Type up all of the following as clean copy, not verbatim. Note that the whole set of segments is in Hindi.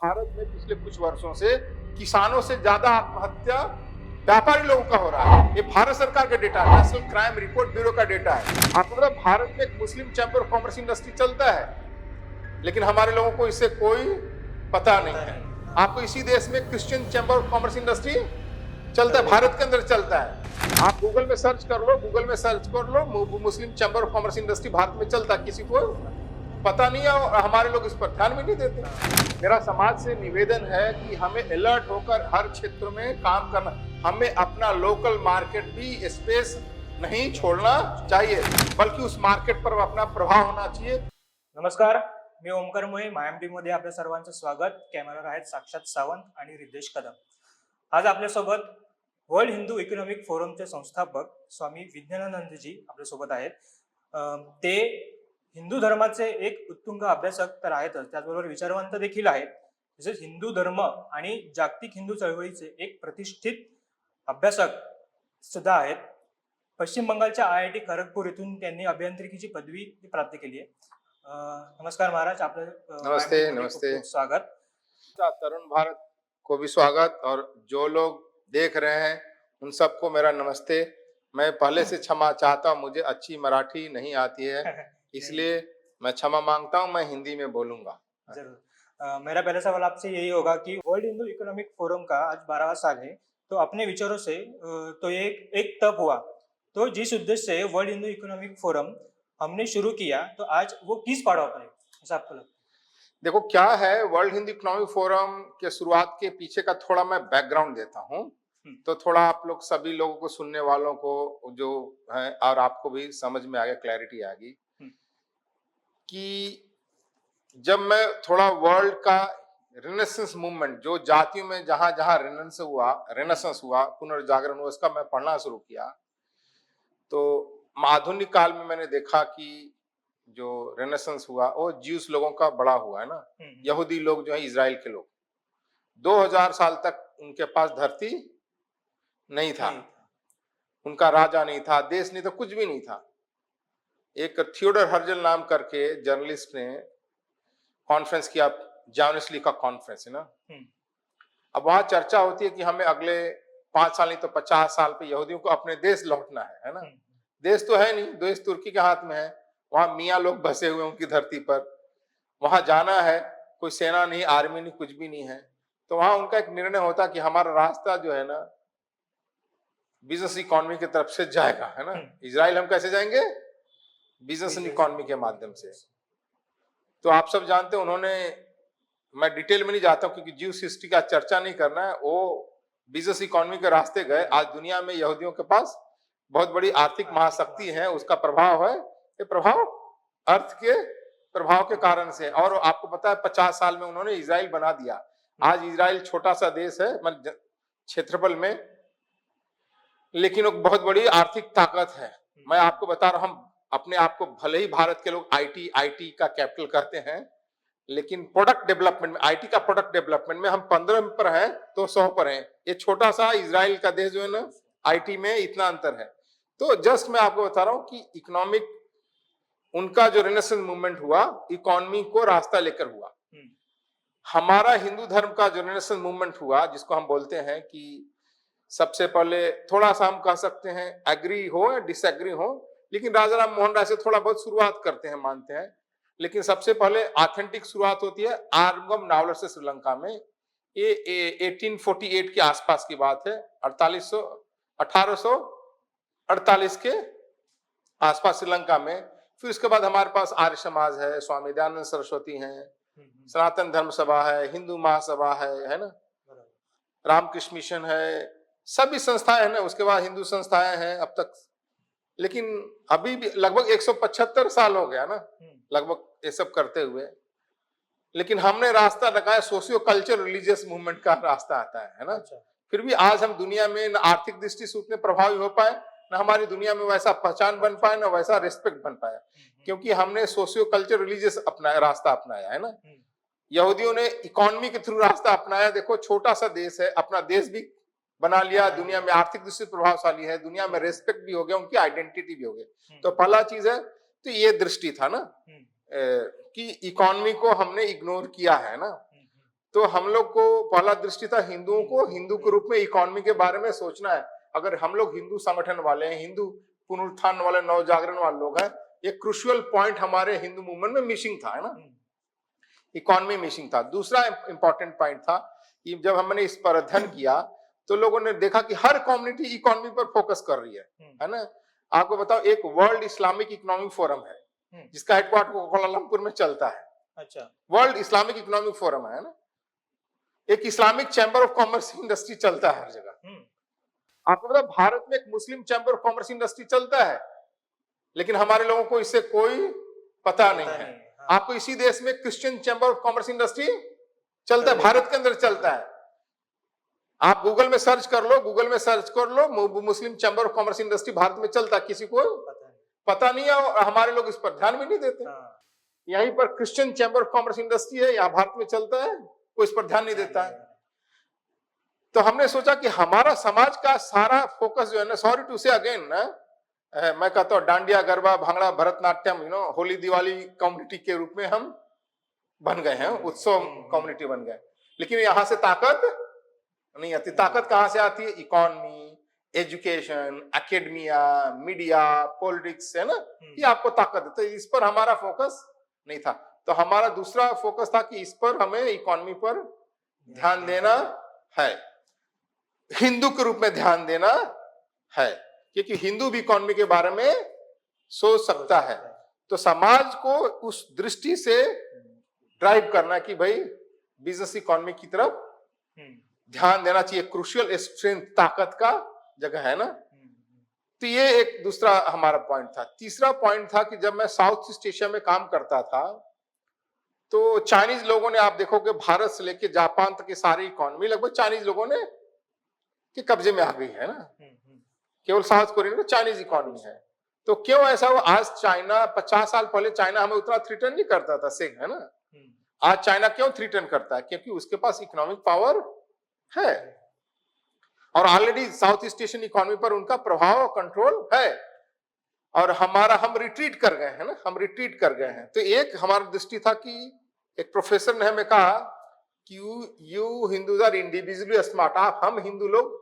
भारत में पिछले कुछ वर्षों से किसानों से ज्यादा आत्महत्या व्यापारी लोगों का हो रहा है। ये भारत सरकार का डेटा है, नेशनल क्राइम रिपोर्ट ब्यूरो का डेटा है। आपको पता है भारत में एक मुस्लिम चैंबर ऑफ कॉमर्स इंडस्ट्री चलता है, लेकिन हमारे लोगों को इससे कोई पता नहीं है। आपको इसी देश में Christian chamber of commerce industry चलता है, भारत के अंदर चलता है। आप गूगल में सर्च कर लो, Muslim chamber of commerce industry Bharat में चलता है, किसी को पता नहीं है और हमारे लोग इस पर ध्यान भी नहीं देते। मेरा समाज से निवेदन है कि हमें अलर्ट होकर हर क्षेत्र में काम करना, हमें अपना लोकल मार्केट भी स्पेस नहीं छोड़ना चाहिए, बल्कि उस मार्केट पर अपना प्रभाव होना चाहिए। नमस्कार, मी ओमकार मोये, मायम टीम मध्ये आपल्या सर्वांचं स्वागत। कॅमेरावर आहेत साक्षात सावंत आणि रितेश कदम। आज आपल्यासोबत वर्ल्ड हिंदू इकॉनॉमिक फोरमचे संस्थापक स्वामी विज्ञानानंदजी आपल्यासोबत आहेत। ते हिंदू धर्माचे एक उत्तुंग अभ्यासक तर आहेतच, त्याचबरोबर विचारवंत देखील आहेत। तसेच हिंदू धर्म आणि जागतिक हिंदू चळवळीचे एक प्रतिष्ठित अभ्यासक सुद्धा आहेत। पश्चिम बंगालच्या IIT खरगपूर येथून त्यांनी अभियांत्रिकीची पदवी प्राप्त केली आहे। नमस्कार महाराज, आपलं नमस्ते नमस्ते, स्वागत। तरुण भारत को भी स्वागत, और जो लोग देख रहे हैं उन सबको मेरा नमस्ते। मैं पहले से क्षमा चाहता हूँ, मुझे अच्छी मराठी नहीं आती है, इसलिए मैं क्षमा मांगता हूँ। मैं हिंदी में बोलूंगा। जरूर। मेरा पहला सवाल आपसे यही होगा कि वर्ल्ड हिंदू इकोनॉमिक फोरम का आज 12वां साल है, तो अपने विचारों से तो एक तब हुआ, तो जिस उद्देश्य से वर्ल्ड हिंदू इकोनॉमिक फोरम हमने शुरू किया, तो आज वो किस पड़ाव पर है, ऐसा आपको लगता है? देखो क्या है, वर्ल्ड हिंदू इकोनॉमिक फोरम के शुरुआत के पीछे का थोड़ा मैं बैकग्राउंड देता हूँ, तो थोड़ा आप लोग सभी लोगों को, सुनने वालों को जो है और आपको भी समझ में आ गया, क्लैरिटी आ गई कि जब मैं थोड़ा वर्ल्ड का रेनेसेंस मूवमेंट, जो जातियों में जहां जहां रेनेसेंस हुआ, पुनर्जागरण हुआ, उसका मैं पढ़ना शुरू किया, तो आधुनिक काल में मैंने देखा कि जो रेनेसेंस हुआ वो ज्यूस लोगों का बड़ा हुआ है ना। यहूदी लोग जो है, इजराइल के लोग, 2000 साल तक उनके पास धरती नहीं था, उनका राजा नहीं था, देश नहीं था, कुछ भी नहीं था। एक थियोडर हर्जल नाम करके जर्नलिस्ट ने कॉन्फ्रेंस किया, जाउनिसली का कॉन्फ्रेंस है ना। अब वहां चर्चा होती है कि हमें अगले 5 साल नहीं तो 50 साल पे यहूदियों को अपने देश लौटना है ना। देश तो है नहीं, देश तुर्की के हाथ में है, वहां मियाँ लोग बसे हुए उनकी धरती पर, वहां जाना है, कोई सेना नहीं, आर्मी नहीं, कुछ भी नहीं है। तो वहां उनका एक निर्णय होता कि हमारा रास्ता जो है ना, बिजनेस इकोनॉमी की तरफ से जाएगा, है ना। इजराइल हम कैसे जाएंगे? बिजनेस इकोनॉमी के माध्यम से। तो आप सब जानते हैं, उन्होंने, मैं डिटेल में नहीं जाता हूं क्योंकि ज्यूस हिस्ट्री का चर्चा नहीं करना है, वो बिजनेस इकोनॉमी के रास्ते गए। आज दुनिया में यहूदियों के पास बहुत बड़ी आर्थिक महाशक्ति है, उसका प्रभाव है, ये प्रभाव अर्थ के प्रभाव के कारण से। और आपको पता है 50 साल में उन्होंने इजराइल बना दिया। आज इजराइल छोटा सा देश है क्षेत्रफल में, लेकिन वो बहुत बड़ी आर्थिक ताकत है। मैं आपको बता रहा हूं, हम अपने आप को, भले ही भारत के लोग आईटी का कैपिटल कहते हैं, लेकिन प्रोडक्ट डेवलपमेंट में, आईटी का प्रोडक्ट डेवलपमेंट में हम 15 पर हैं तो 100 पर हैं। ये छोटा सा इजराइल का देश जो है ना, आईटी में इतना अंतर है। तो जस्ट मैं आपको बता रहा हूं कि इकोनॉमिक, उनका जो रेनेसेंस मूवमेंट हुआ, इकोनॉमी को रास्ता लेकर हुआ। हमारा हिंदू धर्म का जो रेनेसेंस मूवमेंट हुआ, जिसको हम बोलते हैं कि सबसे पहले थोड़ा सा हम कह सकते हैं एग्री हो या डिसएग्री हो, लेकिन राजा राम मोहन राय से थोड़ा बहुत शुरुआत करते हैं, मानते हैं। लेकिन सबसे पहले ऑथेंटिक शुरुआत होती है आर्गम नावलर से श्रीलंका में। ये 1848 के आसपास की बात है, 1848 के आसपास श्रीलंका में। फिर उसके बाद हमारे पास आर्य समाज है, स्वामी दयानंद सरस्वती हैं, सनातन धर्म सभा है, हिंदू महासभा है ना, रामकृष्ण मिशन है, सभी संस्थाएं हैं ना। उसके बाद हिंदू संस्थाएं हैं अब तक, लेकिन अभी भी लगभग 175 साल हो गया ना, लगभग ये सब करते हुए। लेकिन हमने रास्ता लगाया, सोशियो कल्चर रिलीजियस मूवमेंट का रास्ता आता है ना। फिर भी आज हम दुनिया में न आर्थिक दृष्टि से उतने प्रभावी हो पाए, न हमारी दुनिया में वैसा पहचान बन पाए, न वैसा रिस्पेक्ट बन पाया, क्योंकि हमने सोशियो कल्चर रिलीजियस अपनाया, रास्ता अपनाया है ना। यहूदियों ने इकोनॉमी के थ्रू रास्ता अपनाया। देखो छोटा सा देश है, अपना देश भी बना लिया, दुनिया में आर्थिक दृष्टि से प्रभावशाली है, दुनिया में रेस्पेक्ट भी हो गया, उनकी आइडेंटिटी भी हो गई। तो पहला चीज है, तो ये दृष्टि था ना कि इकोनॉमी को हमने इग्नोर किया है ना। तो हम लोग को पहला दृष्टि था हिंदुओं को हिंदू के रूप में इकोनॉमी के बारे में सोचना है। अगर हम लोग हिंदू संगठन वाले हैं, हिंदू पुनरुत्थान वाले, नवजागरण वाले लोग हैं, एक क्रुशियल पॉइंट हमारे हिंदू मूवमेंट में मिसिंग था, है ना, इकोनॉमी मिसिंग था। दूसरा इंपॉर्टेंट पॉइंट था कि जब हमने इस पर अध्ययन किया तो लोगों ने देखा कि हर कम्युनिटी इकोनॉमी पर फोकस कर रही है ना। आपको बताओ, एक वर्ल्ड इस्लामिक इकोनॉमिक फोरम है जिसका हेडक्वार्टर कोलालमपुर में चलता है। अच्छा, वर्ल्ड इस्लामिक इकोनॉमिक फोरम है ना। एक Islamic chamber of commerce industry चलता है हर जगह। आपको पता, भारत में एक मुस्लिम चैम्बर ऑफ कॉमर्स इंडस्ट्री चलता है, लेकिन हमारे लोगों को इससे कोई पता नहीं है। आपको इसी देश में Christian chamber of commerce industry चलता है, भारत के अंदर चलता है। आप गूगल में सर्च कर लो, Muslim chamber of commerce industry Bharat में चलता है, किसी को पता नहीं है और हमारे लोग इस पर ध्यान भी नहीं देते। यहीं पर Christian chamber of commerce industry है, यहाँ भारत में चलता है, कोई इस पर ध्यान नहीं देता है। तो हमने सोचा कि हमारा समाज का सारा फोकस जो है ना, सॉरी टू से अगेन ना, मैं कहता हूँ डांडिया, गरबा, भांगड़ा, भरतनाट्यम, होली दिवाली कम्युनिटी के रूप में हम बन गए हैं, उत्सव कम्युनिटी बन गए। लेकिन यहाँ से ताकत नहीं आती। ताकत कहाँ से आती है? Economy, education, academia, media, politics, है ना, ये आपको ताकत देता है। इस पर हमारा फोकस नहीं था। तो हमारा दूसरा फोकस था कि इस पर हमें इकोनॉमी पर ध्यान देना है, हिंदू के रूप में ध्यान देना है, क्योंकि हिंदू भी इकोनॉमी के बारे में सोच सकता है। तो समाज को उस दृष्टि से ड्राइव करना कि भाई बिजनेस इकोनॉमी की तरफ ध्यान देना चाहिए। क्रूशियल स्ट्रेंथ, ताकत का जगह है ना। तो ये एक दूसरा हमारा पॉइंट था। तीसरा पॉइंट था कि जब मैं साउथ ईस्ट एशिया में काम करता था तो चाइनीज लोगों ने, आप देखोगे भारत से लेके जापान तक की सारी इकोनॉमी लगभग चाइनीज लोगों ने के कब्जे में आ गई है ना। केवल साउथ कोरिया में चाइनीज इकोनॉमी है। तो क्यों ऐसा हुआ? आज चाइना, 50 साल पहले चाइना हमें उतना थ्रेटन नहीं करता था, सिंह, है ना। आज चाइना क्यों थ्रेटन करता है? क्योंकि उसके पास इकोनॉमिक पावर है और already south east Asian economy पर उनका प्रभाव और कंट्रोल है। और हम रिट्रीट कर गए हैं ना, हम रिट्रीट कर गए हैं। तो एक हमारी दृष्टि था कि एक प्रोफेसर ने हमें कहा कि you Hindus are individually smart. हम हिंदू लोग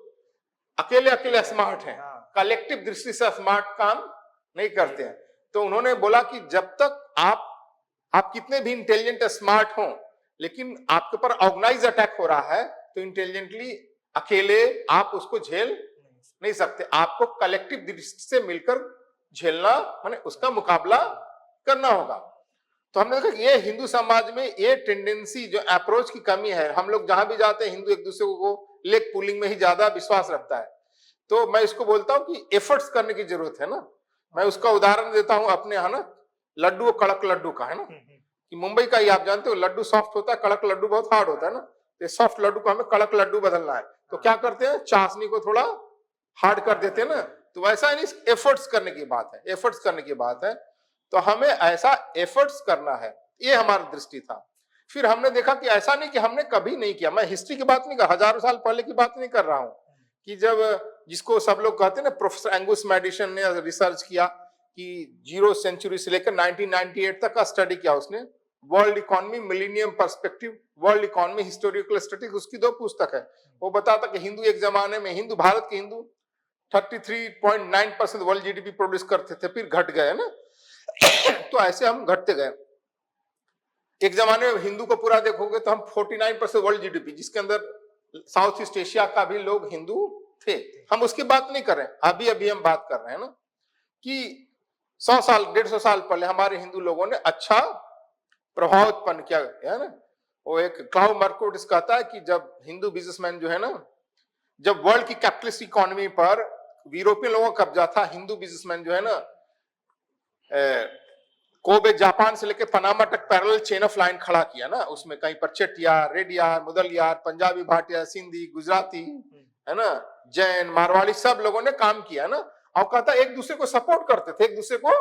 अकेले स्मार्ट हैं, कलेक्टिव दृष्टि से स्मार्ट काम नहीं करते हैं। तो उन्होंने बोला कि जब तक आप कितने भी इंटेलिजेंट स्मार्ट हो, लेकिन आपके ऊपर ऑर्गेनाइज अटैक हो रहा है तो इंटेलिजेंटली अकेले आप उसको झेल नहीं सकते। आपको कलेक्टिव दृष्टि से मिलकर झेलना, माने उसका मुकाबला करना होगा। तो हमने देखा ये हिंदू समाज में ये टेंडेंसी, जो अप्रोच की कमी है। हम लोग जहां भी जाते हैं हिंदू एक दूसरे को लेग पुलिंग में ही ज्यादा विश्वास रखता है। तो मैं इसको बोलता हूं कि एफर्ट्स करने की जरूरत है ना। मैं उसका उदाहरण देता हूं अपने यहाँ ना, लड्डू और कड़क लड्डू का, है ना, कि मुंबई का ही आप जानते हो, लड्डू सॉफ्ट होता है, कड़क लड्डू बहुत हार्ड होता है ना। तो सॉफ्ट लड्डू को हमें कड़क लड्डू बदलना है तो क्या करते हैं? चाशनी को थोड़ा हार्ड कर देते हैं ना। तो वैसा नहीं, एफर्ट्स करने की बात है, एफर्ट्स करने की बात है। तो हमें ऐसा एफर्ट्स करना है, ये हमारी दृष्टि था। फिर हमने देखा कि ऐसा नहीं कि हमने कभी नहीं किया। मैं हिस्ट्री की बात नहीं कर, हजारों साल पहले की बात नहीं कर रहा हूं कि जब, जिसको सब लोग कहते हैं ना, प्रोफेसर एंगुस मैडिसन ने रिसर्च किया कि 0 सेंचुरी से लेकर 1998 तक का स्टडी किया उसने, world economy millennium perspective, world economy historical studies, उसकी 2 पुस्तक है। वो बताता कि हिंदू एक जमाने में, भारत के हिंदू 33.9% वर्ल्ड जीडीपी प्रोड्यूस करते थे, फिर घट गए ना। तो ऐसे हम घटते गए। एक जमाने में हिंदू को पूरा देखोगे तो हम 49% वर्ल्ड जीडीपी, जिसके अंदर साउथ ईस्ट एशिया का भी लोग हिंदू थे। हम उसकी बात नहीं कर रहे हैं, अभी हम बात कर रहे हैं ना कि 100 साल 150 साल पहले हमारे हिंदू लोगों ने अच्छा प्रभाव उत्पन्न किया है ना। वो एक क्लाउ मर्कोटिस कहता है कि जब हिंदू बिजनेसमैन जो है ना, जब वर्ल्ड की कैपिटलिस्ट इकोनॉमी पर यूरोपियन लोगों का कब्जा था, हिंदू बिजनेसमैन जो है ना, कोबे जापान से लेकर पनामा तक पैरेलल चेन ऑफ लाइन खड़ा किया ना। उसमें कहीं पर चेटियार, रेडियार, मुदलियार, पंजाबी, भाटिया, सिंधी, गुजराती, है ना, जैन, मारवाड़ी, सब लोगों ने काम किया ना। और कहता एक दूसरे को सपोर्ट करते थे, एक दूसरे को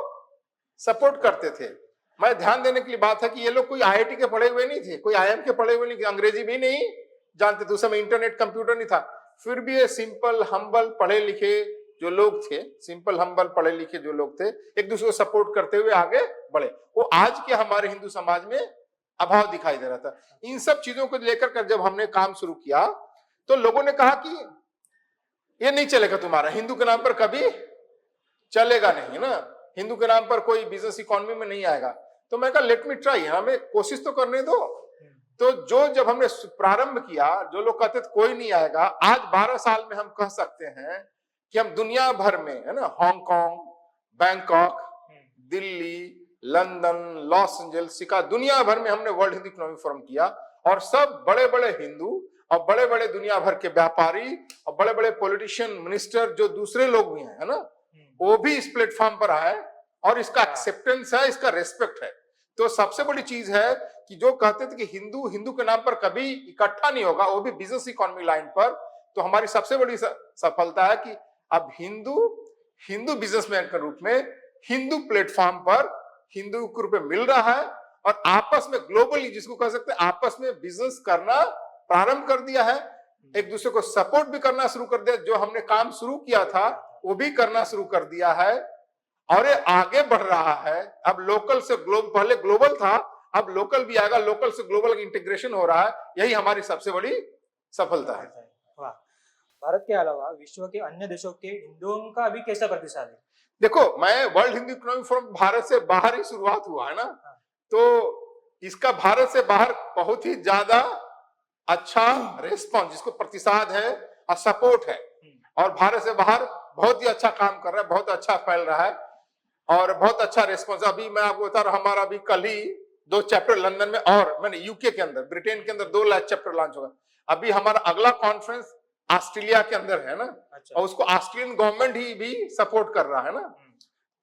सपोर्ट करते थे। मैं ध्यान देने के लिए बात है कि ये लोग कोई आईआईटी के पढ़े हुए नहीं थे, कोई आईएम के पढ़े हुए नहीं थे, अंग्रेजी भी नहीं जानते थे। उस समय इंटरनेट कंप्यूटर नहीं था, फिर भी ये सिंपल हम्बल पढ़े लिखे जो लोग थे, सिंपल हम्बल पढ़े लिखे जो लोग थे, एक दूसरे को सपोर्ट करते हुए आगे बढ़े। वो आज के हमारे हिंदू समाज में अभाव दिखाई दे रहा था। इन सब चीजों को लेकर कर जब हमने काम शुरू किया तो लोगों ने कहा कि ये नहीं चलेगा, तुम्हारा हिंदू के नाम पर कभी चलेगा नहीं, है ना, हिंदू के नाम पर कोई बिजनेस इकोनॉमी में नहीं आएगा। तो मैं कहा लेट मी ट्राई, हमें कोशिश तो करने दो। तो जब हमने प्रारंभ किया, जो लोग कहते थे कोई नहीं आएगा, आज 12 साल में हम कह सकते हैं कि हम दुनिया भर में, है ना, Hong Kong, Bangkok, Delhi, London, Los Angeles, Chicago, दुनिया भर में हमने वर्ल्ड हिंदू इकोनॉमिक फोरम किया। और सब बड़े बड़े हिंदू और बड़े बड़े दुनिया भर के व्यापारी और बड़े बड़े पॉलिटिशियन, मिनिस्टर, जो दूसरे लोग भी हैं, है ना, वो भी इस प्लेटफॉर्म पर आए और इसका एक्सेप्टेंस है, इसका रेस्पेक्ट है। तो सबसे बड़ी चीज है कि जो कहते थे कि हिंदू हिंदू के नाम पर कभी इकट्ठा नहीं होगा, वो भी बिजनेस इकोनॉमी लाइन पर, तो हमारी सबसे बड़ी सफलता है कि अब हिंदू हिंदू बिजनेसमैन के रूप में हिंदू प्लेटफॉर्म पर हिंदू के रूप में मिल रहा है और आपस में ग्लोबली, जिसको कह सकते हैं, आपस में बिजनेस करना प्रारंभ कर दिया है। एक दूसरे को सपोर्ट भी करना शुरू कर दिया, जो हमने काम शुरू किया था वो भी करना शुरू कर दिया है और ये आगे बढ़ रहा है। अब लोकल से ग्लोबल, पहले ग्लोबल था, अब लोकल भी आएगा, लोकल से ग्लोबल इंटीग्रेशन हो रहा है। यही हमारी सबसे बड़ी सफलता है। वाह। भारत के अलावा विश्व के अन्य देशों के हिंदुओं का अभी कैसा प्रतिसाद है? देखो, मैं world Hindu economic forum Bharat से बाहर ही शुरुआत हुआ है ना, तो इसका भारत से बाहर बहुत ही ज्यादा अच्छा रेस्पॉन्स, जिसको प्रतिसाद है और सपोर्ट है, और भारत से बाहर बहुत ही अच्छा काम कर रहा है, बहुत अच्छा फैल रहा है और बहुत अच्छा रेस्पॉन्स। अभी मैं आपको बता रहा हूं, हमारा अभी कल ही 2 चैप्टर लंदन में, और मैंने यूके के अंदर, ब्रिटेन के अंदर 2 लाख चैप्टर लॉन्च होगा। अभी हमारा अगला कॉन्फ्रेंस ऑस्ट्रेलिया के अंदर है ना, और उसको ऑस्ट्रेलियन गवर्नमेंट ही भी सपोर्ट कर रहा है ना।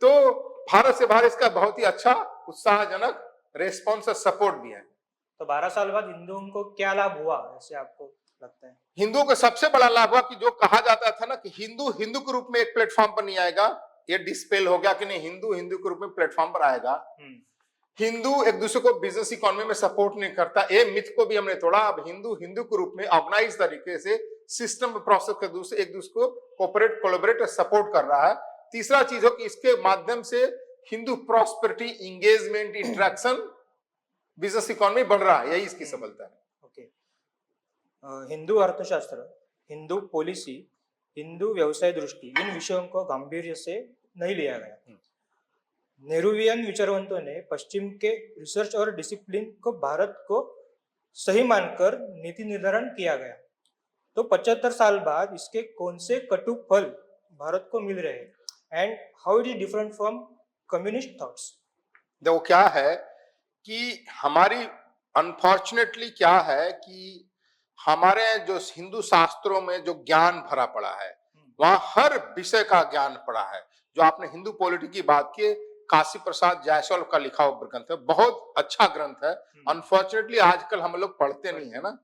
तो भारत से बाहर इसका बहुत ही अच्छा उत्साहजनक रेस्पॉन्स और सपोर्ट भी है। तो 12 साल बाद हिंदुओं को क्या लाभ हुआ ऐसे आपको लगता है? हिंदुओं को सबसे बड़ा लाभ हुआ कि जो कहा जाता था ना कि हिंदू हिंदू के रूप में एक प्लेटफॉर्म पर नहीं आएगा, ये डिस्पेल हो गया कि नहीं, हिंदू हिंदू के रूप में प्लेटफॉर्म पर आएगा। हिंदू एक दूसरे को बिजनेस इकोनॉमी में सपोर्ट नहीं करता, ये मिथ को भी हमने तोड़ा। अब हिंदू हिंदू के रूप में ऑर्गेनाइज तरीके से सिस्टम प्रोसेस के दूसरे एक दूसरे को कोऑपरेट, कोलैबोरेट, सपोर्ट कर रहा है। तीसरा चीज हो कि इसके माध्यम से Hindu prosperity, engagement, interaction, business economy बढ़ रहा है, यही इसकी सफलता है। ओके। हिंदू अर्थशास्त्र, हिंदू पॉलिसी, हिंदू व्यवसाय दृष्टि, इन विषयों को गंभीर से नहीं लिया गया। नेहरूवियन विचारवंतों ने पश्चिम के रिसर्च और डिसिप्लिन को भारत को सही मानकर नीति निर्धारण किया गया। तो 75 साल बाद इसके कौन से कटु फल भारत को मिल रहे हैं, and how it is different from communist thoughts? देखो क्या है कि हमारी अनफॉर्चुनेटली क्या है कि हमारे जो हिंदू शास्त्रों में जो ज्ञान भरा पड़ा है, वहां हर विषय का ज्ञान पड़ा है। जो आपने हिंदू पॉलिटी की बात की, काशी प्रसाद जायसवाल का लिखा हुआ ग्रंथ है, बहुत अच्छा ग्रंथ है। अनफॉर्चुनेटली आजकल हम लोग पढ़ते नहीं है ना।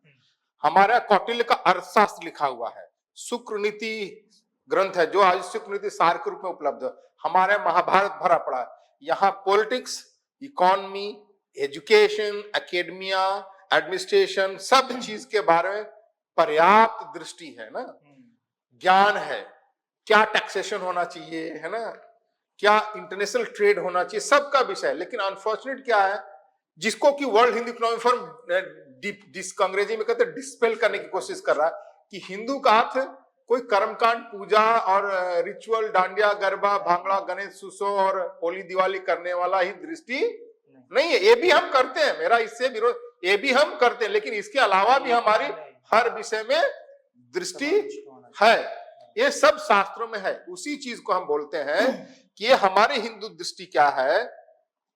हमारा कौटिल्य का अर्थशास्त्र लिखा हुआ है, शुक्र नीति ग्रंथ है जो आज शुक्र नीति सार के रूप में उपलब्ध है। हमारे महाभारत भरा पड़ा है। यहाँ politics, economy, education, academia, administration, सब चीज के बारे में पर्याप्त दृष्टि है ना, ज्ञान है। क्या टैक्सेशन होना चाहिए, है ना, क्या इंटरनेशनल ट्रेड होना चाहिए, सबका विषय है। लेकिन अनफॉर्चुनेट क्या है, जिसको कि वर्ल्ड हिंदू इकोनॉमिक फोरम अंग्रेजी में कहते हैं डिस्पेल करने की कोशिश कर रहा है कि हिंदू का अर्थ कोई कर्मकांड, पूजा और रिचुअल, डांडिया, गरबा, भांगड़ा, गणेश उत्सव और होली दिवाली करने वाला ही दृष्टि नहीं है। ये भी हम करते हैं, मेरा इससे विरोध, ये भी हम करते हैं, लेकिन इसके अलावा भी हमारी हर विषय में दृष्टि है। ये सब शास्त्रों में है। उसी चीज को हम बोलते हैं कि ये हमारी हिंदू दृष्टि क्या है।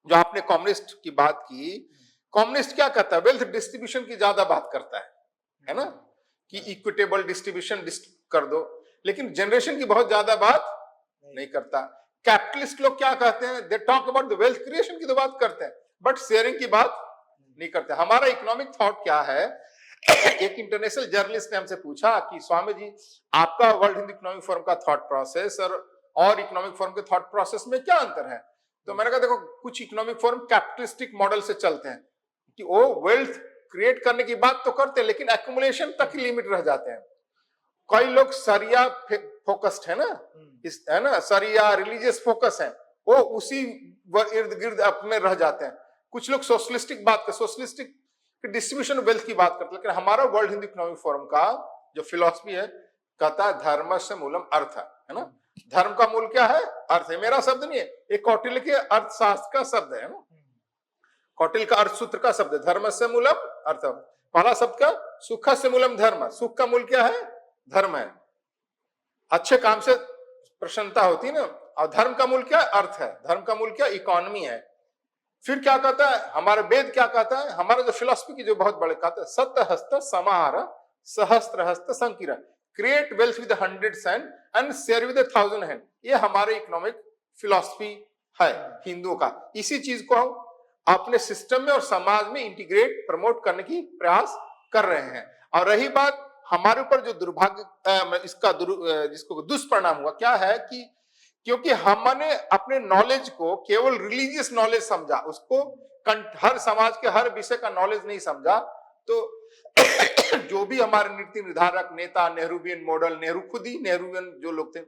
जो आपने कम्युनिस्ट की बात की, कम्युनिस्ट क्या कहता है, वेल्थ डिस्ट्रीब्यूशन की ज्यादा बात करता है ना, कि इक्विटेबल डिस्ट्रीब्यूशन कर दो, लेकिन जनरेशन की बहुत ज्यादा बात नहीं करता। कैपिटलिस्ट लोग क्या कहते हैं, they talk about the wealth creation की तो बात करते हैं, बट शेयरिंग की बात नहीं करते। हमारा इकोनॉमिक थॉट क्या है, एक इंटरनेशनल जर्नलिस्ट ने हमसे पूछा कि स्वामी जी, आपका वर्ल्ड हिंदू इकोनॉमिक फोरम का थॉट प्रोसेस और इकोनॉमिक फोरम के थॉट प्रोसेस में क्या अंतर है? तो मैंने कहा देखो, कुछ इकोनॉमिक फोरम कैपिटलिस्टिक मॉडल से चलते हैं कि वो वेल्थ क्रिएट करने की बात तो करते हैं, लेकिन एक्युमुलेशन तक ही लिमिट रह जाते हैं। कई लोग सरिया फोकस्ड है ना, है ना, सरिया रिलीजियस फोकस है, वो उसी इर्द गिर्द अपने रह जाते हैं। कुछ लोग सोशलिस्टिक बात कर, सोशलिस्टिक डिस्ट्रीब्यूशन वेल्थ की बात करते हैं, लेकिन हमारा वर्ल्ड हिंदू इकोनॉमिक फोरम का जो फिलॉसफी है, कहता है धर्म से मूलम अर्थ है ना। धर्म का मूल क्या है? अर्थ है। मेरा शब्द नहीं है, एक कौटिल्य के अर्थशास्त्र का शब्द है ना, कौटिल्य का अर्थसूत्र का शब्द है, धर्म से मूलम अर्थ। पहला शब्द का सुख से मूलम धर्म, सुख का मूल क्या है? धर्म है। अच्छे काम से प्रसन्नता होती है ना, और धर्म का मूल क्या है? अर्थ है। धर्म का मूल क्या? इकोनॉमी है। फिर क्या कहता है हमारा वेद? क्या कहता है हमारा जो फिलॉसफी की जो बहुत बड़े कहता है, सत्य हस्त समार सहस्त्र हस्त संकीर्ण, create wealth with 100 hand and share with 1000 hand. ये हमारे इकोनॉमिक फिलॉसफी है हिंदुओं का। इसी चीज को हम अपने सिस्टम में और समाज में इंटीग्रेट प्रमोट करने की प्रयास कर रहे हैं। और रही बात हमारे ऊपर जो दुर्भाग्य इसका जिसको दुष्परिणाम हुआ, क्या है कि क्योंकि हमने अपने नॉलेज को केवल रिलीजियस नॉलेज समझा, उसको हर समाज के हर विषय का नॉलेज नहीं समझा, तो जो भी हमारे नीति निर्धारक नेता, नेहरूवियन मॉडल, नेहरू खुद ही नेहरूवियन जो लोग थे,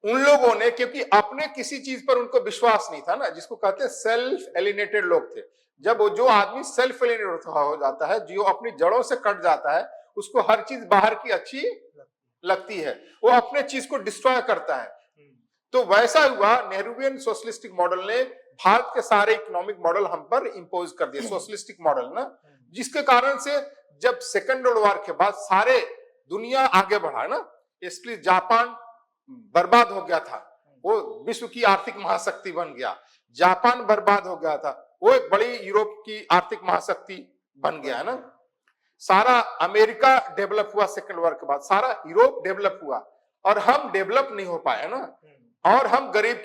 उन लोगों ने, क्योंकि अपने किसी चीज पर उनको विश्वास नहीं था ना, जिसको कहते हैं सेल्फ एलिनेटेड लोग थे। जब वो जो आदमी सेल्फ एलिनेटेड हो जाता है, जो अपनी जड़ों से कट जाता है, उसको हर चीज बाहर की अच्छी लगती है, वो अपने चीज को डिस्ट्रॉय करता है। तो वैसा हुआ, नेहरूवियन सोशलिस्टिक मॉडल ने भारत के सारे इकोनॉमिक मॉडल हम पर इंपोज कर दिए, सोशलिस्टिक मॉडल ना, जिसके कारण से जब सेकेंड वर्ल्ड वॉर के बाद सारे दुनिया आगे बढ़ा ना, इसलिए जापान बर्बाद हो गया था, वो विश्व की आर्थिक महाशक्ति बन गया। जापान बर्बाद हो गया था, वो एक बड़ी यूरोप की आर्थिक महाशक्ति बन गया है ना। सारा अमेरिका डेवलप हुआ सेकेंड वॉर के बाद, सारा यूरोप डेवलप हुआ, और हम डेवलप नहीं हो पाए ना, और हम गरीब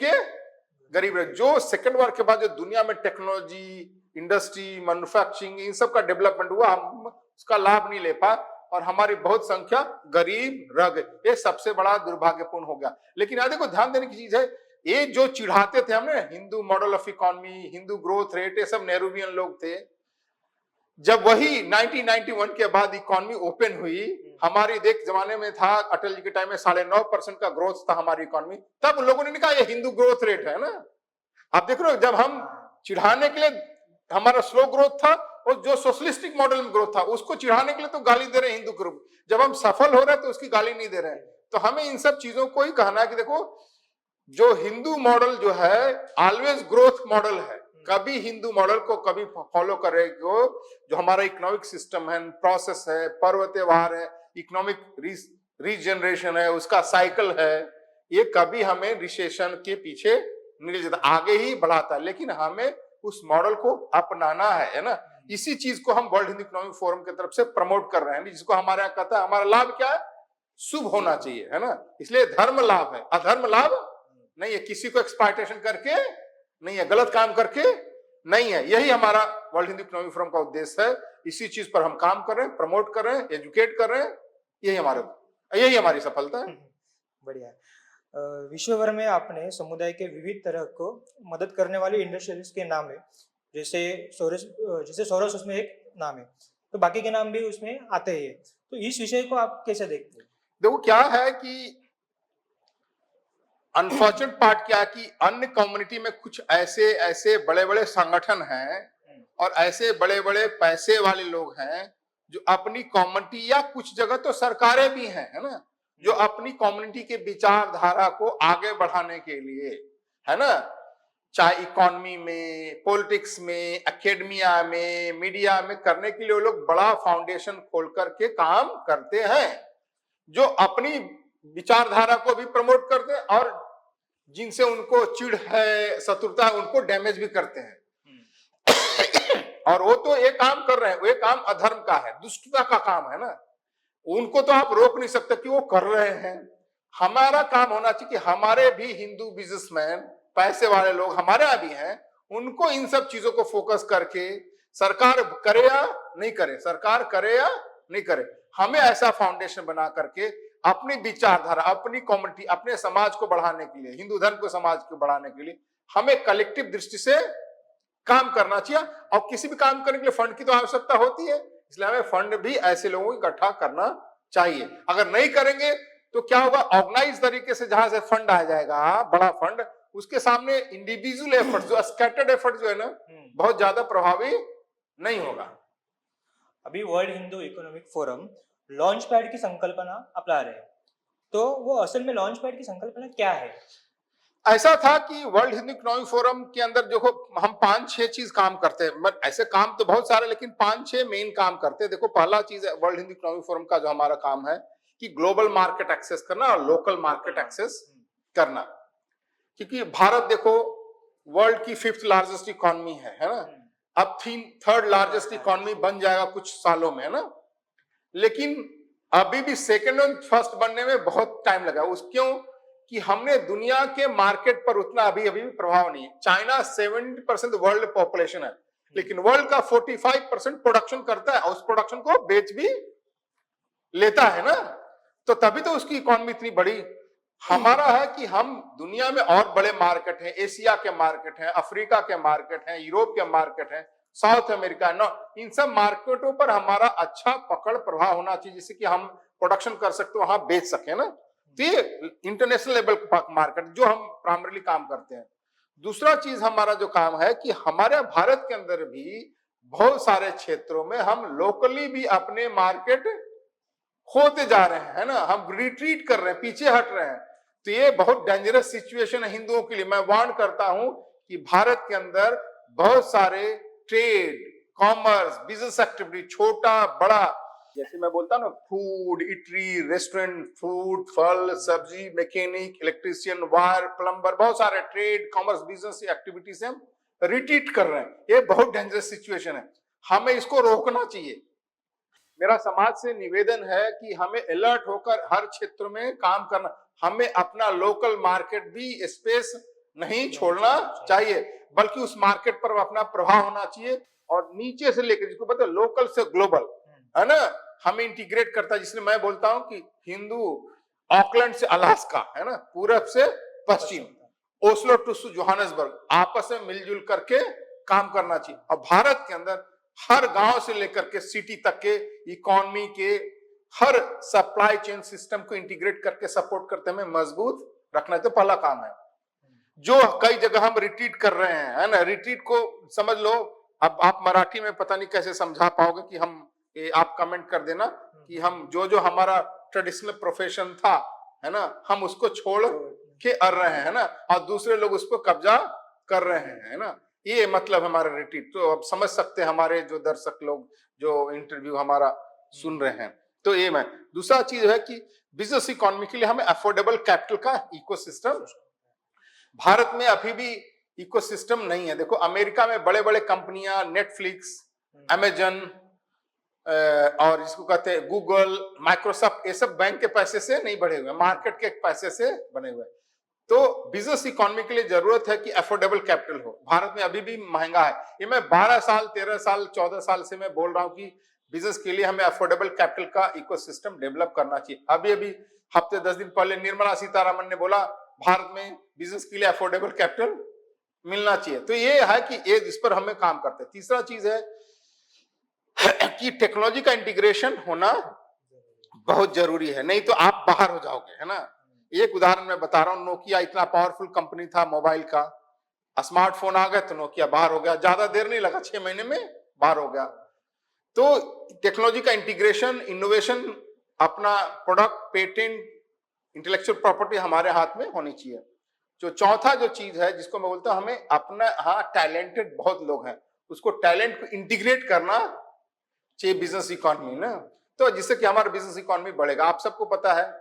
रहे। जो सेकेंड वॉर के बाद जो दुनिया में टेक्नोलॉजी, इंडस्ट्री, मैन्युफैक्चरिंग, इन सब का डेवलपमेंट हुआ, हम उसका लाभ नहीं ले पाए, और हमारी बहुत संख्या गरीब रह गई। ये सबसे बड़ा दुर्भाग्यपूर्ण हो गया। लेकिन यहाँ देखो, ध्यान देने की चीज है, ये जो चिढ़ाते थे हमने Hindu model of economy, Hindu growth rate, ये सब नेहरूवियन लोग थे। जब वही 1991 के बाद इकोनॉमी ओपन हुई, हमारी देख जमाने में था अटल जी के टाइम में 9.5% का ग्रोथ था हमारी इकोनॉमी, तब लोगों ने कहा ये हिंदू ग्रोथ रेट है ना। आप देख रहे हो, जब हम चिढ़ाने के लिए हमारा स्लो ग्रोथ था, और जो सोशलिस्टिक मॉडल में ग्रोथ था उसको चिढ़ाने के लिए तो गाली दे रहे हैं हिंदू ग्रुप, जब हम सफल हो रहे हैं तो उसकी गाली नहीं दे रहे हैं। तो हमें इन सब चीजों को ही कहना है कि देखो, जो हिंदू मॉडल जो है ऑलवेज ग्रोथ मॉडल है, कभी हिंदू मॉडल को कभी फॉलो करेगा। जो हमारा इकोनॉमिक सिस्टम है, प्रोसेस है, पर्व त्योहार है, इकोनॉमिक रीजनरेशन है, उसका साइकिल है, ये कभी हमें रिसेशन के पीछे नहीं ले जाता, आगे ही बढ़ाता है। लेकिन हमें उस मॉडल को अपनाना है ना। इसी चीज को हम वर्ल्ड हिंदू इकोनॉमिक फोरम की तरफ से प्रमोट कर रहे हैं, जिसको हमारे यहाँ कहता है हमारा लाभ क्या है? शुभ होना चाहिए, है ना। इसलिए धर्म लाभ है, अधर्म लाभ नहीं है, किसी को एक्सप्लॉयटेशन करके नहीं है, गलत काम करके नहीं है। यही हमारा वर्ल्ड हिंदू इकोनॉमिक फोरम का उद्देश्य है। इसी चीज पर हम काम कर रहे हैं, प्रमोट कर रहे हैं, एजुकेट कर रहे हैं, यही हमारी सफलता है। बढ़िया। विश्व भर में आपने समुदाय के विविध तरह को मदद करने वाले इंडस्ट्रियलिस्ट के नाम है, जैसे सोरस उसमें एक नाम है, तो बाकी के नाम भी उसमें आते हैं। तो इस विषय को आप कैसे देखते हैं? देखो, क्या है कि अनफॉर्चुनेट पार्ट क्या है कि अन्य कम्युनिटी में कुछ ऐसे बड़े बड़े संगठन हैं और ऐसे बड़े बड़े पैसे वाले लोग हैं जो अपनी कम्युनिटी, या कुछ जगह तो सरकारें भी हैं, है ना, जो अपनी कम्युनिटी के विचारधारा को आगे बढ़ाने के लिए, है ना, चाहे इकोनॉमी में, पॉलिटिक्स में, एकेडमिया में, मीडिया में करने के लिए वो लोग बड़ा फाउंडेशन खोल करके काम करते हैं, जो अपनी विचारधारा को भी प्रमोट करते हैं, और जिनसे उनको चिढ़ है, शत्रुता है, उनको डैमेज भी करते हैं। और वो तो ये काम कर रहे हैं, वो काम अधर्म का है, दुष्टता का काम है ना, उनको तो आप रोक नहीं सकते कि वो कर रहे हैं। हमारा काम होना चाहिए कि हमारे भी हिंदू बिजनेसमैन, पैसे वाले लोग हमारे यहाँ भी हैं, उनको इन सब चीजों को फोकस करके, सरकार करे या नहीं करे, सरकार करे या नहीं करे, हमें ऐसा फाउंडेशन बना करके अपनी विचारधारा, अपनी कम्युनिटी, अपने समाज को बढ़ाने के लिए, हिंदू धर्म को, समाज को बढ़ाने के लिए हमें कलेक्टिव दृष्टि से काम करना चाहिए। और किसी भी काम करने के लिए फंड की तो आवश्यकता होती है, इसलिए हमें फंड भी ऐसे लोगों को इकट्ठा करना चाहिए। अगर नहीं करेंगे तो क्या होगा, ऑर्गेनाइज तरीके से जहां से फंड आ जाएगा, बड़ा फंड, उसके सामने इंडिविजुअल एफर्ट जो स्कैटर्ड एफर्ट जो है ना बहुत ज्यादा प्रभावी नहीं होगा। अभी world Hindu economic forum launch pad की संकल्पना अपना रहे हैं, तो वो असल में लॉन्च पैड की संकल्पना क्या है? ऐसा था कि वर्ल्ड हिंदू इकोनॉमिक फोरम के अंदर देखो हम 5-6 चीज काम करते हैं, ऐसे काम तो बहुत सारे लेकिन 5-6 मेन काम करते हैं। देखो पहला चीज है वर्ल्ड हिंदू इकोनॉमिक फोरम का जो हमारा काम है कि ग्लोबल मार्केट एक्सेस करना और लोकल मार्केट एक्सेस करना, क्योंकि भारत देखो वर्ल्ड की 5th लार्जेस्ट इकोनॉमी है ना, अब 3rd लार्जेस्ट इकोनॉमी बन जाएगा कुछ सालों में, है ना, लेकिन अभी भी 2nd और 1st बनने में बहुत टाइम लगा। उस क्यों कि हमने दुनिया के मार्केट पर उतना अभी भी प्रभाव नहीं है। चाइना 70% वर्ल्ड पॉपुलेशन है, लेकिन वर्ल्ड का 45% प्रोडक्शन करता है और उस प्रोडक्शन को बेच भी लेता है ना, तो तभी तो उसकी इकोनॉमी इतनी बड़ी। हमारा है कि हम दुनिया में और बड़े मार्केट हैं, एशिया के मार्केट हैं, अफ्रीका के मार्केट हैं, यूरोप के मार्केट हैं, साउथ अमेरिका है, इन सब मार्केटों पर हमारा अच्छा पकड़ प्रभाव होना चाहिए जिससे कि हम प्रोडक्शन कर सकते वहां बेच सके ना। तो ये इंटरनेशनल लेवल मार्केट जो हम प्राइमरीली काम करते हैं। दूसरा चीज हमारा जो काम है कि हमारे भारत के अंदर भी बहुत सारे क्षेत्रों में हम लोकली भी अपने मार्केट खोते जा रहे हैं, है ना, हम रिट्रीट कर रहे हैं, पीछे हट रहे हैं। तो ये बहुत डेंजरस सिचुएशन है हिंदुओं के लिए। मैं वार्न करता हूं कि भारत के अंदर बहुत सारे ट्रेड, कॉमर्स, बिजनेस एक्टिविटी, छोटा बड़ा, जैसे मैं बोलता हूं ना, फूड, इटरी, रेस्टोरेंट, फूड, फल, सब्जी, मैकेनिक, इलेक्ट्रिशियन, वायर, प्लम्बर, बहुत सारे ट्रेड, कॉमर्स, बिजनेस एक्टिविटी से हम रिट्रीट कर रहे हैं। ये बहुत डेंजरस सिचुएशन है, हमें इसको रोकना चाहिए। मेरा समाज से निवेदन है कि हमें अलर्ट होकर हर क्षेत्र में काम करना, हमें अपना लोकल मार्केट भी स्पेस नहीं छोड़ना चाहिए, बल्कि उस मार्केट पर अपना प्रभाव होना चाहिए और नीचे से लेकर, जिसको पता है लोकल से ग्लोबल, है ना, हमें इंटीग्रेट करता है। जिसलिए मैं बोलता हूं कि हिंदू ऑकलैंड से अलास्का, है ना, पूरब से पश्चिम, ओस्लो टू जोहान्सबर्ग, आपस में मिलजुल करके काम करना चाहिए। और भारत के अंदर हर गांव से लेकर के सिटी तक के इकोनॉमी के हर सप्लाई चेन सिस्टम को इंटीग्रेट करके सपोर्ट करते हमें मजबूत रखना तो पहला काम है। जो कई जगह हम रिट्रीट कर रहे हैं, है ना, रिट्रीट को समझ लो, अब आप मराठी में पता नहीं कैसे समझा पाओगे कि हम आप कमेंट कर देना कि हम जो हमारा ट्रेडिशनल प्रोफेशन था, है ना, हम उसको छोड़ के कर रहे हैं, है ना, और दूसरे लोग उसको कब्जा कर रहे हैं, है ना, ये मतलब हमारा रिट्रीट। तो अब समझ सकते हैं हमारे जो दर्शक लोग जो इंटरव्यू हमारा सुन रहे हैं। तो ये मैं दूसरा चीज है कि बिजनेस इकोनॉमी के लिए हमें अफोर्डेबल कैपिटल का इकोसिस्टम, भारत में अभी भी इकोसिस्टम नहीं है। देखो अमेरिका में बड़े बड़े कंपनियां, नेटफ्लिक्स, अमेजन और जिसको कहते हैं गूगल, माइक्रोसॉफ्ट, ये सब बैंक के पैसे से नहीं बढ़े हुए, मार्केट के पैसे से बने हुए। तो बिजनेस इकोनॉमी के लिए जरूरत है कि अफोर्डेबल कैपिटल हो। भारत में अभी भी महंगा है। ये मैं 12 साल, 13 साल, 14 साल से मैं बोल रहा हूं कि बिजनेस के लिए हमें अफोर्डेबल कैपिटल का इकोसिस्टम डेवलप करना चाहिए। अभी हफ्ते 10 दिन पहले निर्मला सीतारमण ने बोला भारत में बिजनेस के लिए अफोर्डेबल कैपिटल मिलना चाहिए। तो ये है कि ये जिस पर हमें काम करते हैं। तीसरा चीज है कि टेक्नोलॉजी का इंटीग्रेशन होना बहुत जरूरी है, नहीं तो आप बाहर हो जाओगे, है ना। एक उदाहरण मैं बता रहा हूं, नोकिया इतना पावरफुल कंपनी था मोबाइल का, स्मार्टफोन आ गए तो नोकिया बाहर हो गया, ज्यादा देर नहीं लगा, 6 महीने में बाहर हो गया। तो टेक्नोलॉजी का इंटीग्रेशन, इनोवेशन, अपना प्रोडक्ट, पेटेंट, इंटेलेक्चुअल प्रॉपर्टी हमारे हाथ में होनी चाहिए। जो चौथा जो चीज है जिसको मैं बोलता हूं, हमें अपना, हाँ टैलेंटेड बहुत लोग हैं, उसको टैलेंट को इंटीग्रेट करना चाहिए बिजनेस इकोनॉमी ना, तो जिससे कि हमारा बिजनेस इकोनॉमी बढ़ेगा। आप सबको पता है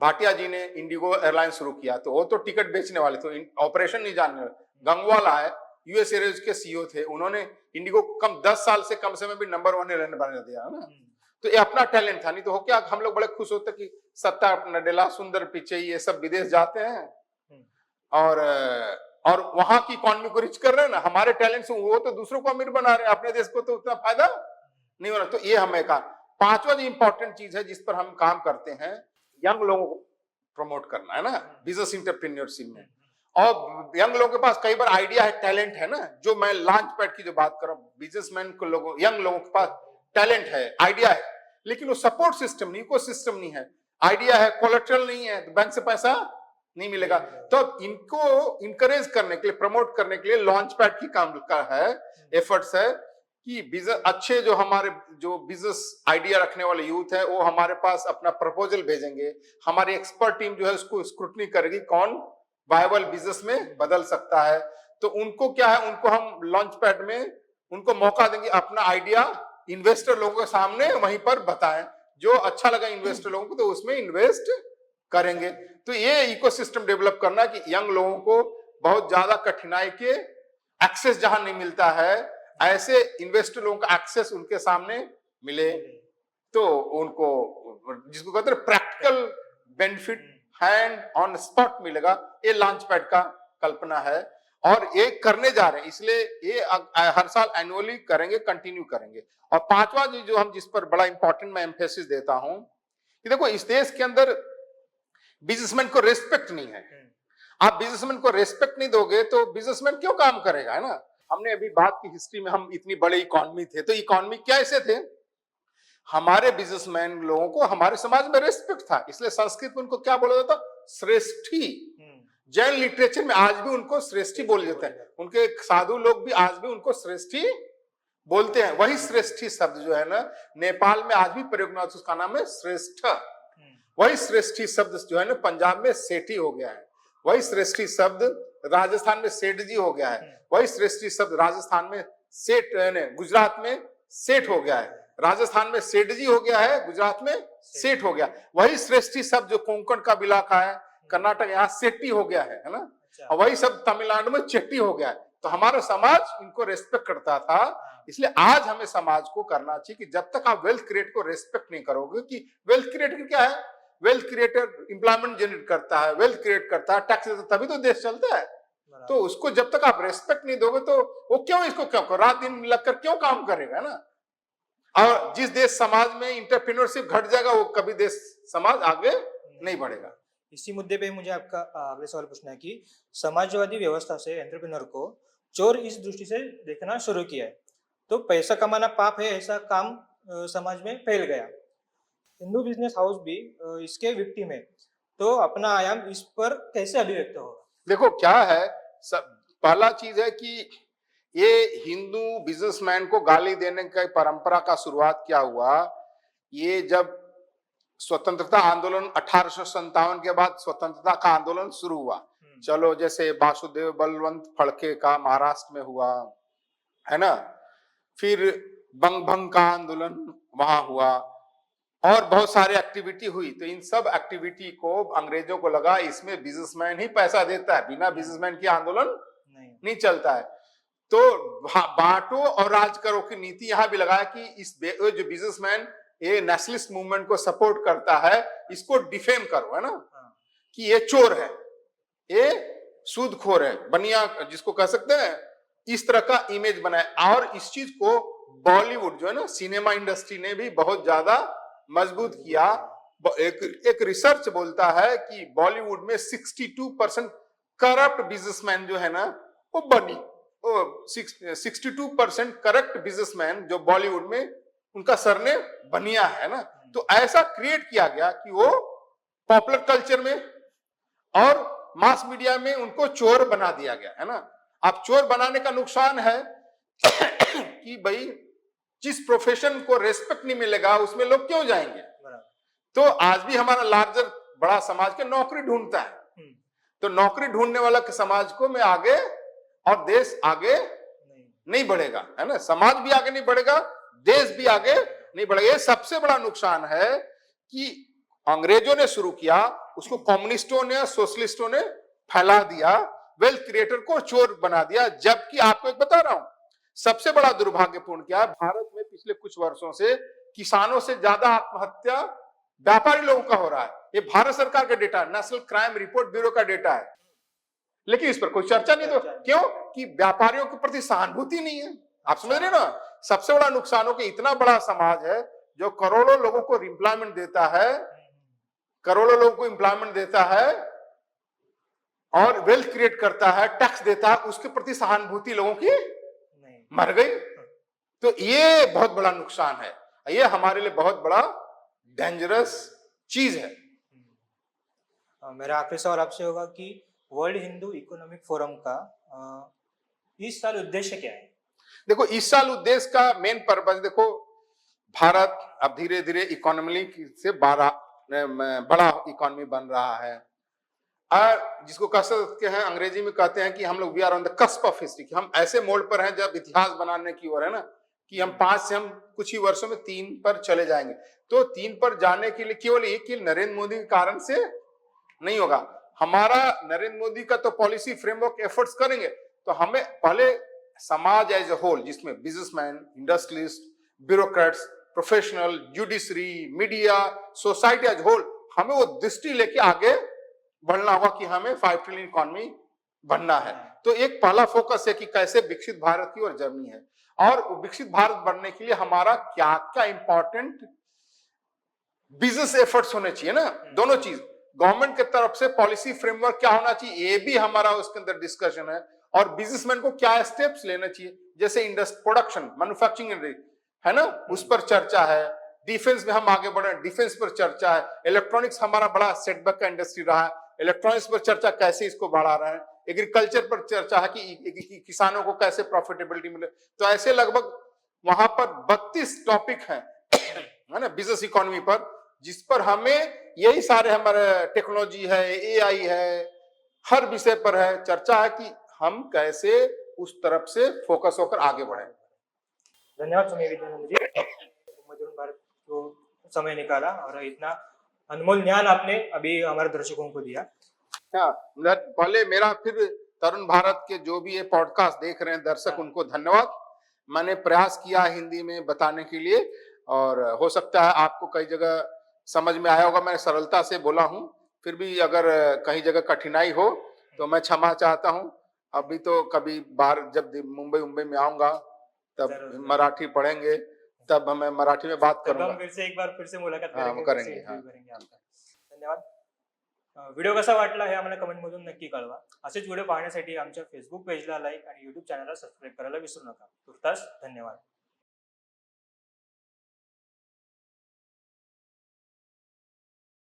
भाटिया जी ने इंडिगो एयरलाइन शुरू किया, तो वो तो टिकट बेचने वाले थे, ऑपरेशन नहीं जानने वाले। गंगवाला है, यूएस एयरवेज के सीईओ थे, उन्होंने इंडिगो कम 10 साल से कम समय में नंबर 1 एयरलाइन बना दिया, है ना। तो ये अपना टैलेंट था, नहीं तो हो क्या हम लोग बड़े खुश होते कि सत्ता, नडेला, सुंदर पिचई ये सब विदेश जाते हैं और वहां की इकोनॉमी को रिच कर रहे हैं ना, हमारे टैलेंट से वो तो दूसरों को अमीर बना रहे हैं, अपने देश को तो उतना फायदा नहीं हो रहा। तो ये हमें कहा। पांचवा जो इंपॉर्टेंट चीज है जिस पर हम काम करते हैं, यंग लोगों को प्रमोट करना, है ना, बिजनेस इंटरप्रेन्योरशिप में। और यंग लोगों के पास कई बार आइडिया है, टैलेंट है ना, जो मैं लॉन्च पैड की जो बात कर रहा हूं, बिजनेसमैन को, लोगों, यंग लोगों के पास टैलेंट है, आइडिया है, लेकिन वो सपोर्ट सिस्टम नहीं, इकोसिस्टम नहीं है। आइडिया है, कोलेटरल नहीं है, तो बैंक से पैसा नहीं मिलेगा। तो अब इनको इंकरेज करने के लिए, प्रमोट करने के लिए लॉन्च पैड की काम का है, एफर्ट्स है कि बिजनेस अच्छे जो बिजनेस आइडिया रखने वाले यूथ है वो हमारे पास अपना प्रपोजल भेजेंगे, हमारी एक्सपर्ट टीम जो है उसको स्क्रूटनी करेगी कौन वायबल बिजनेस में बदल सकता है। तो उनको क्या है, उनको हम लॉन्च पैड में उनको मौका देंगे अपना आइडिया इन्वेस्टर लोगों के सामने वहीं पर बताएं, जो अच्छा लगा इन्वेस्टर लोगों को तो उसमें इन्वेस्ट करेंगे। तो ये इकोसिस्टम डेवलप करना कि यंग लोगों को बहुत ज्यादा कठिनाई के एक्सेस जहां नहीं मिलता है, ऐसे इन्वेस्टर लोगों का एक्सेस उनके सामने मिले, तो उनको जिसको कहते हैं practical benefit hand on spot मिलेगा। ये लॉन्च पैड का कल्पना है और ये करने जा रहे हैं, इसलिए ये हर साल एनुअली करेंगे, कंटिन्यू करेंगे। और पांचवा जो हम जिस पर बड़ा इंपॉर्टेंट मैं एम्फेसिस देता हूं कि देखो इस देश के अंदर बिजनेसमैन को रेस्पेक्ट नहीं है। आप बिजनेसमैन को रेस्पेक्ट नहीं दोगे तो बिजनेसमैन क्यों काम करेगा, है ना। हमने अभी बात की हिस्ट्री में, हम इतनी बड़ी इकोनॉमी थे तो इकोनॉमी कैसे थे, हमारे बिजनेसमैन लोगों को हमारे समाज में रेस्पेक्ट था, इसलिए संस्कृत में उनको क्या बोला जाता, श्रेष्ठी। जैन लिटरेचर में आज भी उनको श्रेष्ठी बोल जाते हैं, उनके साधु लोग भी आज भी उनको श्रेष्ठी बोलते हैं। वही श्रेष्ठी शब्द जो है ना नेपाल में आज भी प्रयोग में, उसका नाम है श्रेष्ठ। वही श्रेष्ठी शब्द जो है ना पंजाब में सेठी हो गया है, वही श्रेष्ठी शब्द राजस्थान में सेठ जी हो गया है, वही श्रेष्ठी शब्द राजस्थान में सेठ, गुजरात में सेठ हो गया है, राजस्थान में सेठ जी हो गया है, गुजरात में सेठ हो गया। वही श्रेष्ठी शब्द जो कोंकण का इलाका है, कर्नाटक, यहाँ सेट्टी हो गया है ना। और वही सब तमिलनाडु में चेट्टी हो गया है। तो हमारा समाज इनको रेस्पेक्ट करता था, इसलिए आज हमें समाज को करना चाहिए कि जब तक आप वेल्थ क्रिएट को रेस्पेक्ट नहीं करोगे, कि वेल्थ क्रिएटर क्या है, वेल्थ क्रिएटर एम्प्लॉयमेंट जनरेट करता है, वेल्थ क्रिएट करता है, टैक्स देता है, तभी तो देश चलता है। तो उसको जब तक आप रेस्पेक्ट नहीं दोगे तो वो क्यों इसको क्यों रात दिन लगकर क्यों काम करेगा ना। और जिस देश समाज में इंटरप्रेन्योरशिप घट जाएगा वो कभी देश समाज आगे नहीं बढ़ेगा। इसी मुद्दे पे मुझे आपका अगले सवाल पूछना है कि समाजवादी व्यवस्था से एंटरप्रेन्योर को चोर इस दृष्टि से देखना शुरू किया है, तो पैसा कमाना पाप है ऐसा काम समाज में फैल गया। हिंदू बिजनेस हाउस भी इसके विक्टिम है, तो अपना आयाम इस पर कैसे अभिव्यक्त होगा। देखो क्या है, पहला चीज है कि ये हिंदू बिजनेसमैन को गाली देने की परंपरा का शुरुआत क्या हुआ, ये जब स्वतंत्रता आंदोलन 1857 के बाद स्वतंत्रता का आंदोलन शुरू हुआ। चलो जैसे वासुदेव बलवंत फड़के का महाराष्ट्र में हुआ है ना, फिर बंग भंग का आंदोलन वहां हुआ और बहुत सारे एक्टिविटी हुई। तो इन सब एक्टिविटी को अंग्रेजों को लगा इसमें बिजनेसमैन ही पैसा देता है, बिना बिजनेसमैन के आंदोलन नहीं चलता है। तो बांटो और राज करो की नीति यहां भी लगाया कि इस जो बिजनेसमैन ये नेशनलिस्ट मूवमेंट को सपोर्ट करता है इसको डिफेम करो, है ना, कि ये चोर है, ये सूदखोर है, बनिया जिसको कह सकते हैं, इस तरह का इमेज बनाया। और इस चीज को बॉलीवुड जो है ना सिनेमा इंडस्ट्री ने भी बहुत ज्यादा मजबूत किया। एक रिसर्च बोलता है कि बॉलीवुड में 62% करप्ट बिजनेसमैन जो है ना वो 62% करप्ट बिजनेसमैन जो बॉलीवुड में उनका सरने बनिया है ना। तो ऐसा क्रिएट किया गया कि वो पॉपुलर कल्चर में और मास मीडिया में उनको चोर बना दिया गया है ना। अब चोर बनाने का नुकसान है कि भाई जिस प्रोफेशन को रेस्पेक्ट नहीं मिलेगा उसमें लोग क्यों जाएंगे। तो आज भी हमारा लार्जर बड़ा समाज के नौकरी ढूंढता है, तो नौकरी ढूंढने वाला के समाज को में आगे और देश आगे नहीं बढ़ेगा, है ना। समाज भी आगे नहीं बढ़ेगा, देश भी आगे नहीं बढ़ेगा। ये सबसे बड़ा नुकसान है कि अंग्रेजों ने शुरू किया, उसको कम्युनिस्टों ने सोशलिस्टों ने फैला दिया, वेल्थ क्रिएटर को चोर बना दिया। जबकि आपको एक बता रहा हूं, सबसे बड़ा दुर्भाग्यपूर्ण क्या है, भारत में पिछले कुछ वर्षों से किसानों से ज्यादा आत्महत्या व्यापारी लोगों का हो रहा है। ये भारत सरकार का data, national crime report bureau का डेटा है, लेकिन इस पर कोई चर्चा नहीं। तो क्यों कि व्यापारियों के प्रति सहानुभूति नहीं है। आप समझ रहे ना, सबसे बड़ा नुकसान हो कि इतना बड़ा समाज है जो करोड़ों लोगों को एम्प्लॉयमेंट देता है, करोड़ों लोगों को एम्प्लॉयमेंट देता है और वेल्थ क्रिएट करता है, टैक्स देता है, उसके प्रति सहानुभूति लोगों की मर गई। तो ये बहुत बड़ा नुकसान है, ये हमारे लिए बहुत बड़ा डेंजरस चीज है। मेरा आखिरी सवाल आपसे होगा कि वर्ल्ड हिंदू इकोनॉमिक फोरम का इस साल उद्देश्य क्या है? देखो, इस साल उद्देश्य का मेन पर्पज, देखो भारत अब धीरे धीरे इकोनॉमी से बड़ा इकोनॉमी बन रहा है, और जिसको कह सकते हैं, अंग्रेजी में कहते हैं कि हम लोग we are on the cusp of history, कि हम ऐसे मोड़ पर हैं जब इतिहास बनाने की ओर है ना, कि हम 5 से हम कुछ ही वर्षों में 3 पर चले जाएंगे। तो 3 पर जाने के लिए केवल एक ही नरेंद्र मोदी के कारण से नहीं होगा। हमारा नरेंद्र मोदी का तो पॉलिसी फ्रेमवर्क एफर्ट्स करेंगे, तो हमें पहले समाज एज ए होल, जिसमें businessman, industrialist, bureaucrats, professional, judiciary, media, society as whole, हमें वो दृष्टि लेके आगे बढ़ना होगा कि हमें 5 ट्रिलियन इकोनॉमी बनना है। तो एक पहला फोकस है कि कैसे विकसित भारत की ओर जर्नी है, और विकसित भारत बनने के लिए हमारा क्या क्या इंपॉर्टेंट बिजनेस एफर्ट्स होने चाहिए ना, दोनों चीज, गवर्नमेंट की तरफ से पॉलिसी फ्रेमवर्क क्या होना चाहिए, ये भी हमारा उसके अंदर डिस्कशन है, और बिजनेसमैन को क्या स्टेप्स लेना चाहिए, जैसे इंडस्ट्री, प्रोडक्शन, मैन्युफैक्चरिंग है ना, उस पर चर्चा है। डिफेंस में हम आगे बढ़े, डिफेंस पर चर्चा है। इलेक्ट्रॉनिक्स हमारा बड़ा सेटबैक का इंडस्ट्री रहा है, इलेक्ट्रॉनिक्स पर चर्चा कैसे इसको बढ़ा रहे हैं। एग्रीकल्चर पर चर्चा है कि किसानों को कैसे प्रॉफिटेबिलिटी मिले। तो ऐसे लगभग वहां पर 32 टॉपिक हैं है ना, बिजनेस इकोनॉमी पर, जिस पर हमें यही सारे हमारे टेक्नोलॉजी है, एआई है, हर विषय पर है चर्चा है कि हम कैसे उस तरफ से फोकस होकर आगे बढ़े। धन्यवाद स्वामी विद्यानंद जी, मधुर भारत को समय निकाला और इतना अनमोल ज्ञान आपने अभी हमारे दर्शकों को दिया। हाँ, पहले मेरा फिर तरुण भारत के जो भी ये पॉडकास्ट देख रहे हैं दर्शक, उनको धन्यवाद। मैंने प्रयास किया हिंदी में बताने के लिए, और हो सकता है आपको कई जगह समझ में आया होगा, मैं सरलता से बोला हूँ, फिर भी अगर कहीं जगह कठिनाई हो तो मैं क्षमा चाहता हूँ। अभी तो कभी बाहर जब मुंबई में आऊंगा तब मराठी पढ़ेंगे, तब मैं मराठी में बात तब करूंगा। हम फिर से मुलाकात हाँ, करेंगे, करेंगे, फिर से हाँ। interview करेंगे आपका। धन्यवाद। व्हिडिओ कसा वाटला हे आम्हाला कमेंट मधून नक्की कळवा। असेच व्हिडिओ पाहण्यासाठी आमच्या फेसबुक पेजला लाईक आणि युट्यूब चॅनलला सबस्क्राईब करायला विसरू नका। तुर्तास धन्यवाद।